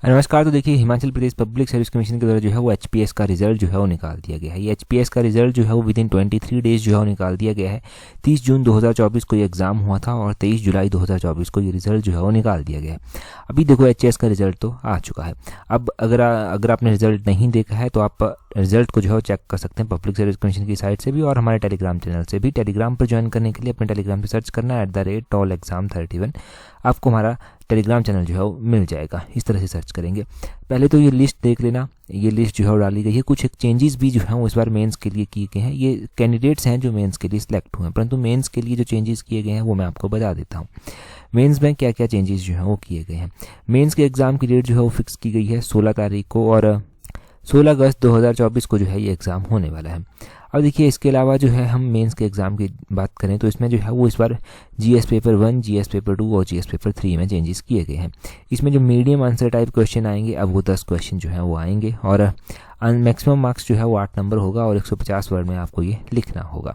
नमस्कार। तो देखिए, Himachal Pradesh public service commission के द्वारा जो है वो एचपीएस का रिजल्ट जो है वो निकाल दिया गया है। ये एचपीएस का रिजल्ट जो है वो विदिन 23 डेज जो है वो निकाल दिया गया है। 30 जून 2024 को ये एग्ज़ाम हुआ था और 23 जुलाई 2024 को ये रिजल्ट जो है वो निकाल दिया गया है। अभी देखो, एचएस का रिजल्ट तो आ चुका है। अब अगर आपने रिजल्ट नहीं देखा है तो आप रिजल्ट को जो है वो चेक कर सकते हैं पब्लिक सर्विस कमीशन की साइट से भी और हमारे टेलीग्राम चैनल से भी। टेलीग्राम पर ज्वाइन करने के लिए अपने टेलीग्राम पर सर्च करना है @tallexam31। आपको हमारा टेलीग्राम चैनल जो है वो मिल जाएगा। इस तरह से सर्च करेंगे। पहले तो ये लिस्ट देख लेना। ये लिस्ट जो है वो डाली गई है। कुछ एक चेंजेस भी जो है वो इस बार मेंस के लिए किए गए हैं। ये कैंडिडेट्स हैं जो मेंस के लिए सिलेक्ट हुए हैं, परंतु मेंस के लिए जो चेंजेस किए गए हैं वो मैं आपको बता देता हूँ। मेंस में क्या क्या चेंजेस जो है वो किए गए हैं। मेंस के एग्ज़ाम की डेट जो है वो फिक्स की गई है 16 तारीख को और 16 अगस्त 2024 को जो है ये एग्ज़ाम होने वाला है। अब देखिए, इसके अलावा जो है हम मेंस के एग्ज़ाम की बात करें तो इसमें जो है वो इस बार जीएस पेपर 1, जीएस पेपर 2 और जीएस पेपर 3 में चेंजेस किए गए हैं। इसमें जो मीडियम आंसर टाइप क्वेश्चन आएंगे, अब वो 10 क्वेश्चन जो है वो आएंगे और मैक्सिमम मार्क्स जो है वो 8 नंबर होगा और 150 वर्ड में आपको ये लिखना होगा।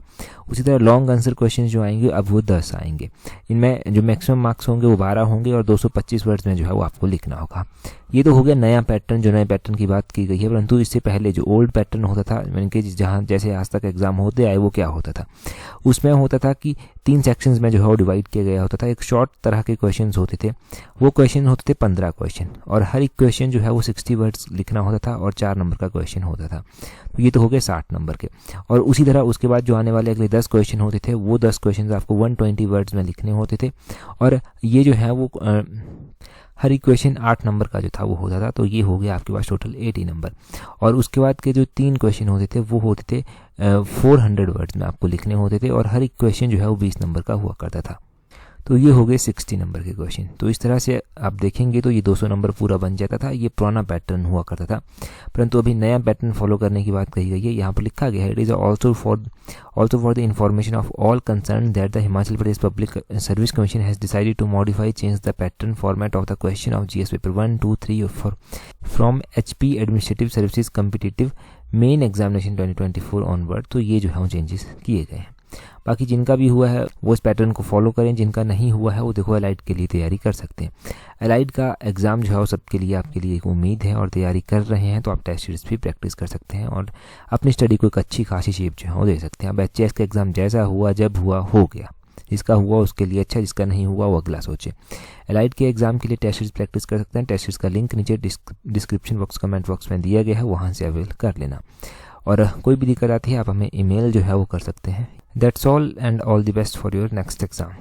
उसी तरह लॉन्ग आंसर क्वेश्चन जो आएंगे अब वो 10 आएंगे। इनमें जो मैक्सिमम मार्क्स होंगे वो 12 होंगे और 225 वर्ड्स में जो है वो आपको लिखना होगा। ये तो हो गया नया पैटर्न, जो नए पैटर्न की बात की गई है। परंतु इससे पहले जो ओल्ड पैटर्न होता था, यानी कि जहाँ जैसे आज तक एग्जाम होते आए, वो क्या होता था, उसमें होता था कि 3 सेक्शंस में जो है वो डिवाइड किया गया होता था। एक शॉर्ट तरह के क्वेश्चंस होते थे। वो क्वेश्चन होते थे 15 क्वेश्चन और हर एक क्वेश्चन जो है वो 60 वर्ड्स लिखना होता था और 4 नंबर का क्वेश्चन होता था। तो ये तो हो गए 60 नंबर के। और उसी तरह उसके बाद जो आने वाले अगले 10 क्वेश्चन होते थे, वो 10 क्वेश्चन आपको 120 वर्ड्स में लिखने होते थे और ये जो है वो हर इक्वेशन 8 नंबर का जो था वो होता था। तो ये हो गया आपके पास टोटल 80 नंबर। और उसके बाद के जो 3 क्वेश्चन होते थे वो होते थे 400 वर्ड्स में आपको लिखने होते थे और हर एक क्वेश्चन जो है वो 20 नंबर का हुआ करता था। तो ये हो गए 60 नंबर के क्वेश्चन। तो इस तरह से आप देखेंगे तो ये 200 नंबर पूरा बन जाता था। ये पुराना पैटर्न हुआ करता था, परंतु अभी नया पैटर्न फॉलो करने की बात कही गई है। यहाँ पर लिखा गया है, it is also for the information of all concern that the Himachal Pradesh public service commission has decided to modify change the pattern format of the question of GS paper 1, 2, 3 from HP administrative services competitive main examination 2024 onward. तो ये जो है वो changes किए गए हैं। बाकी जिनका भी हुआ है वो इस पैटर्न को फॉलो करें, जिनका नहीं हुआ है वो देखो एलाइड के लिए तैयारी कर सकते हैं। एलाइड का एग्ज़ाम जो है वो सबके लिए, आपके लिए एक उम्मीद है और तैयारी कर रहे हैं तो आप टेस्ट सीरीज भी प्रैक्टिस कर सकते हैं और अपनी स्टडी को एक अच्छी खासी शेप जो है वो दे सकते हैं। अब एचएस का एग्ज़ाम जैसा हुआ, जब हुआ, हो गया। जिसका हुआ उसके लिए अच्छा, जिसका नहीं हुआ वो अगला सोचे। एलाइड के एग्ज़ाम के लिए टेस्ट सीरीज प्रैक्टिस कर सकते हैं। टेस्ट सीरीज का लिंक नीचे डिस्क्रिप्शन बॉक्स, कमेंट बॉक्स में दिया गया है, वहाँ से अवेल कर लेना। और कोई भी दिक्कत आती है आप हमें ईमेल जो है वो कर सकते हैं। That's all and all the best for your next exam.